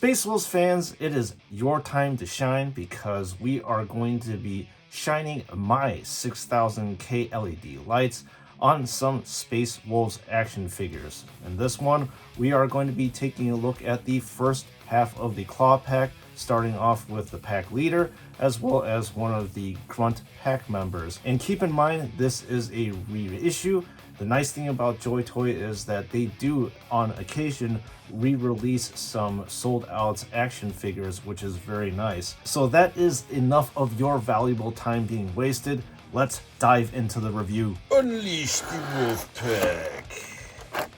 Space Wolves fans, it is your time to shine because we are going to be shining my 6000K LED lights on some Space Wolves action figures. In this one, we are going to be taking a look at the first half of the Claw Pack, starting off with the pack leader, as well as one of the Grunt pack members. And keep in mind, this is a reissue. The nice thing about JoyToy is that they do, on occasion, re-release some sold-out action figures, which is very nice. So that is enough of your valuable time being wasted. Let's dive into the review. Unleash the Wolf Pack.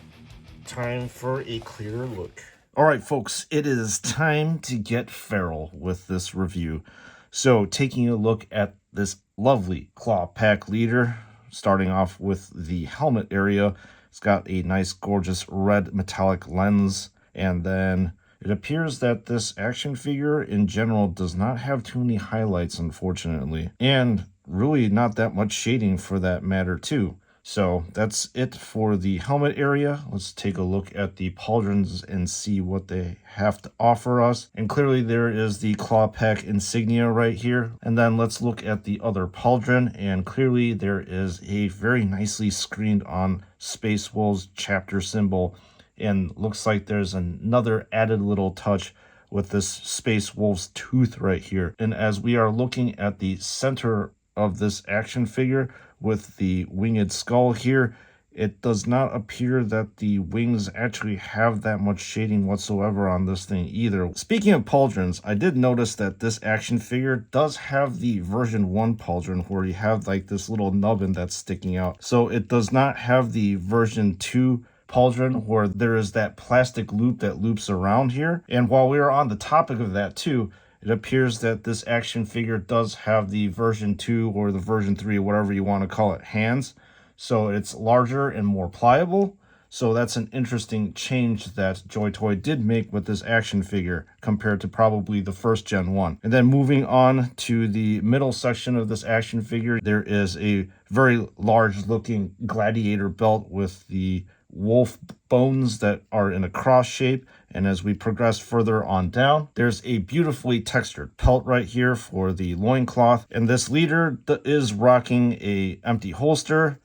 Time for a clearer look. Alright folks, it is time to get feral with this review. So taking a look at this lovely Claw Pack leader, starting off with the helmet area. It's got a nice gorgeous red metallic lens, and then it appears that this action figure in general does not have too many highlights, unfortunately, and really not that much shading for that matter too. So that's it for the helmet area. Let's take a look at the pauldrons and see what they have to offer us. And clearly there is the Claw Pack insignia right here. And then let's look at the other pauldron, and clearly there is a very nicely screened on Space Wolves chapter symbol. And looks like there's another added little touch with this Space Wolves tooth right here. And as we are looking at the center of this action figure with the winged skull here, it does not appear that the wings actually have that much shading whatsoever on this thing either. Speaking of pauldrons, I did notice that this action figure does have the version 1 pauldron where you have like this little nubbin that's sticking out. So it does not have the version 2 pauldron where there is that plastic loop that loops around here. And while we are on the topic of that too, it appears that this action figure does have the version 2 or the version 3, whatever you want to call it, hands. So it's larger and more pliable. So that's an interesting change that JoyToy did make with this action figure compared to probably the first Gen 1. And then moving on to the middle section of this action figure, there is a very large looking gladiator belt with the wolf bones that are in a cross shape. And as we progress further on down, there's a beautifully textured pelt right here for the loincloth. And this leader is rocking a empty holster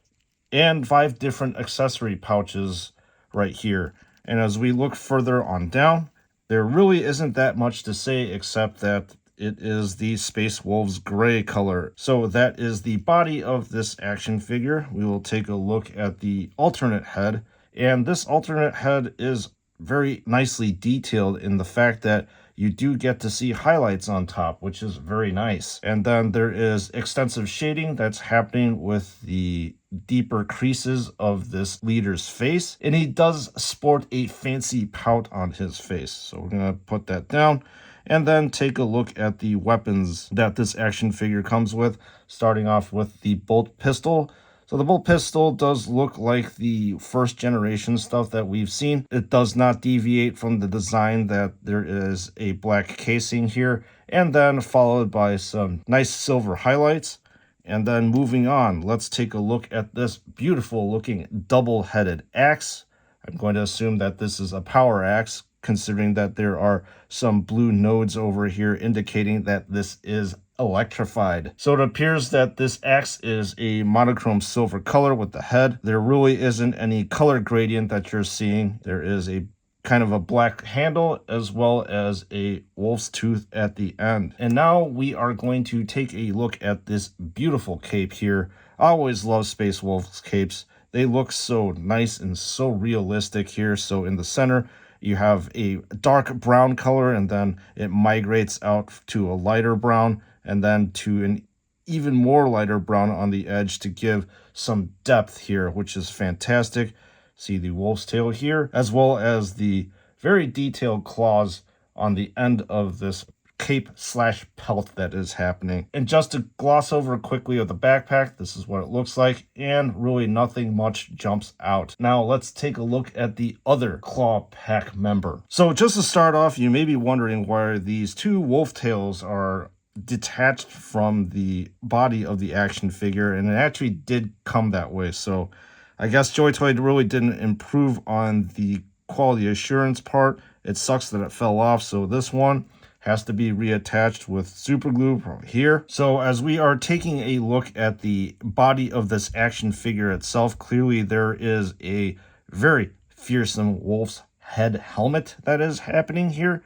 and 5 different accessory pouches right here. And as we look further on down, there really isn't that much to say except that it is the Space Wolves gray color. So that is the body of this action figure. We will take a look at the alternate head. And this alternate head is very nicely detailed in the fact that you do get to see highlights on top, which is very nice. And then there is extensive shading that's happening with the deeper creases of this leader's face. And he does sport a fancy pout on his face. So we're going to put that down and then take a look at the weapons that this action figure comes with, starting off with the bolt pistol. So the bolt pistol does look like the first generation stuff that we've seen. It does not deviate from the design that there is a black casing here, and then followed by some nice silver highlights. And then moving on, let's take a look at this beautiful looking double-headed axe. I'm going to assume that this is a power axe, considering that there are some blue nodes over here indicating that this is electrified. So it appears that this axe is a monochrome silver color with the head. There really isn't any color gradient that you're seeing. There is a kind of a black handle as well as a wolf's tooth at the end. And now we are going to take a look at this beautiful cape here. I always love Space Wolves capes. They look so nice and so realistic here. So in the center, you have a dark brown color, and then it migrates out to a lighter brown, and then to an even more lighter brown on the edge to give some depth here, which is fantastic. See the wolf's tail here, as well as the very detailed claws on the end of this cape slash pelt that is happening. And just to gloss over quickly of the backpack, this is what it looks like, and really nothing much jumps out. Now let's take a look at the other Claw Pack member. So just to start off, you may be wondering why these 2 wolf tails are detached from the body of the action figure, and it actually did come that way. So I guess JoyToy really didn't improve on the quality assurance part. It sucks that it fell off, so this one has to be reattached with super glue from here. So as we are taking a look at the body of this action figure itself, clearly there is a very fearsome wolf's head helmet that is happening here.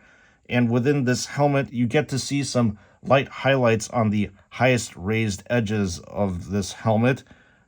And within this helmet, you get to see some light highlights on the highest raised edges of this helmet,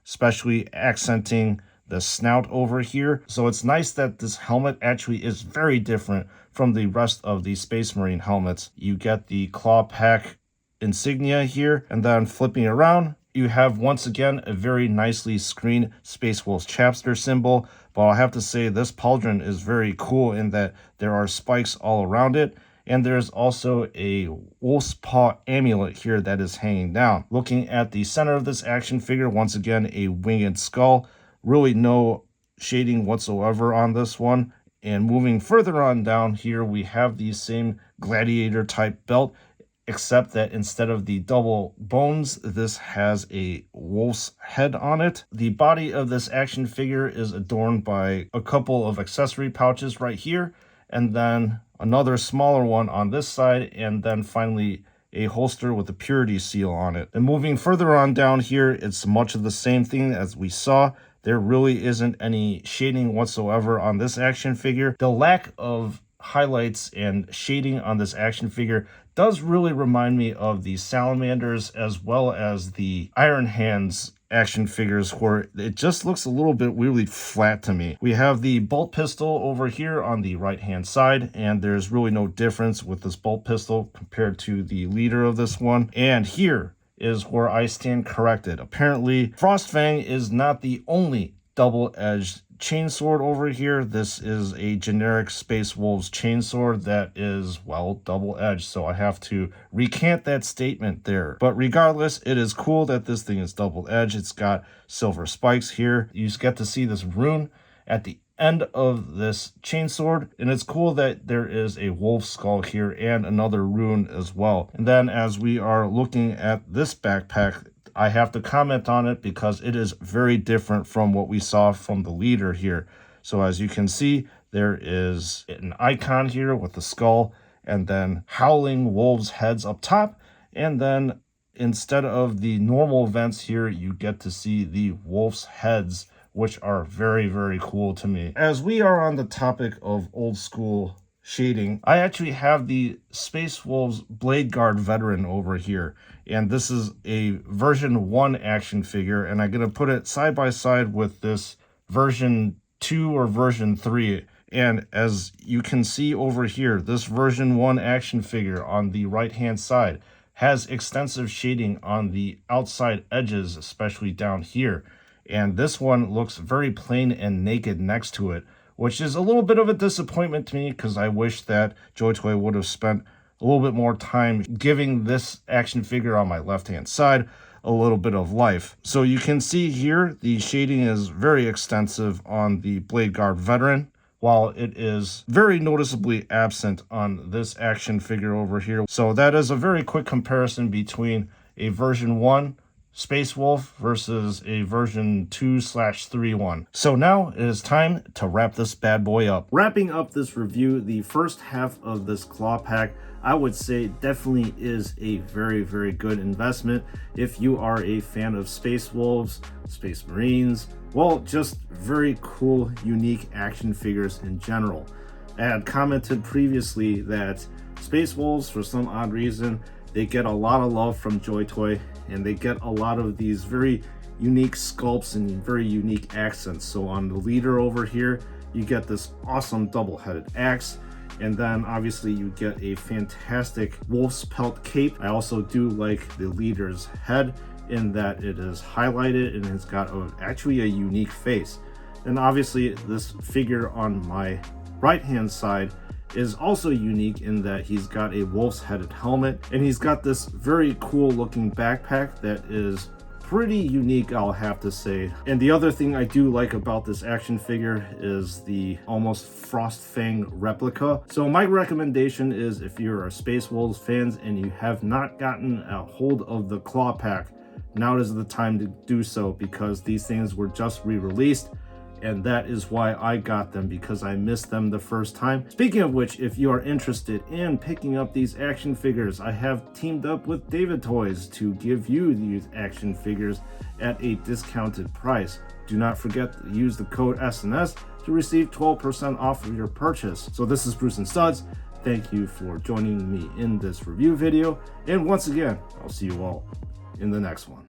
especially accenting the snout over here. So it's nice that this helmet actually is very different from the rest of the Space Marine helmets. You get the claw pack insignia here, and then flipping around, you have once again a very nicely screened Space Wolf's chapter symbol. But I'll have to say this pauldron is very cool in that there are spikes all around it. And there's also a wolf's paw amulet here that is hanging down. Looking at the center of this action figure, once again, a winged skull. Really no shading whatsoever on this one. And moving further on down here, we have the same gladiator type belt, except that instead of the double bones, this has a wolf's head on it. The body of this action figure is adorned by a couple of accessory pouches right here, and then another smaller one on this side, and then finally a holster with a purity seal on it. And moving further on down here, it's much of the same thing as we saw. There really isn't any shading whatsoever on this action figure. The lack of highlights and shading on this action figure does really remind me of the Salamanders as well as the Iron Hands action figures, where it just looks a little bit weirdly flat to me. We have the bolt pistol over here on the right hand side, and there's really no difference with this bolt pistol compared to the leader of this one. And here is where I stand corrected. Apparently, Frost Fang is not the only double-edged chainsword over here. This is a generic Space Wolves chainsword that is, well, double-edged, so I have to recant that statement there. But regardless, it is cool that this thing is double-edged. It's got silver spikes here. You just get to see this rune at the end of this chainsword, and it's cool that there is a wolf skull here and another rune as well. And then as we are looking at this backpack, I have to comment on it because it is very different from what we saw from the leader here. So as you can see, there is an icon here with the skull and then howling wolves heads up top, and then instead of the normal vents here, you get to see the wolf's heads, which are very, very cool to me. As we are on the topic of old school shading, I actually have the Space Wolves Blade Guard Veteran over here, and this is a version 1 action figure, and I'm going to put it side by side with this version 2 or version 3. And as you can see over here, this version 1 action figure on the right hand side has extensive shading on the outside edges, especially down here. And this one looks very plain and naked next to it, which is a little bit of a disappointment to me because I wish that JoyToy would have spent a little bit more time giving this action figure on my left-hand side a little bit of life. So you can see here the shading is very extensive on the Blade Guard Veteran, while it is very noticeably absent on this action figure over here. So that is a very quick comparison between a version 1 Space Wolf versus a version 2/3 one. So now it is time to wrap this bad boy up. Wrapping up this review, the first half of this claw pack, I would say definitely is a very, very good investment if you are a fan of Space Wolves, Space Marines, well, just very cool, unique action figures in general. I had commented previously that Space Wolves, for some odd reason, they get a lot of love from JoyToy, and they get a lot of these very unique sculpts and very unique accents. So on the leader over here, you get this awesome double-headed axe, and then obviously you get a fantastic wolf's pelt cape. I also do like the leader's head in that it is highlighted and it's got actually a unique face. And obviously this figure on my right-hand side is also unique in that he's got a wolf's headed helmet, and he's got this very cool looking backpack that is pretty unique, I'll have to say. And the other thing I do like about this action figure is the almost Frost Fang replica. So my recommendation is, if you're a Space Wolves fans and you have not gotten a hold of the claw pack, now is the time to do so, because these things were just re-released and that is why I got them, because I missed them the first time. Speaking of which, if you are interested in picking up these action figures, I have teamed up with David Toys to give you these action figures at a discounted price. Do not forget to use the code SNS to receive 12% off of your purchase. So this is Bruce and Studs. Thank you for joining me in this review video, and once again, I'll see you all in the next one.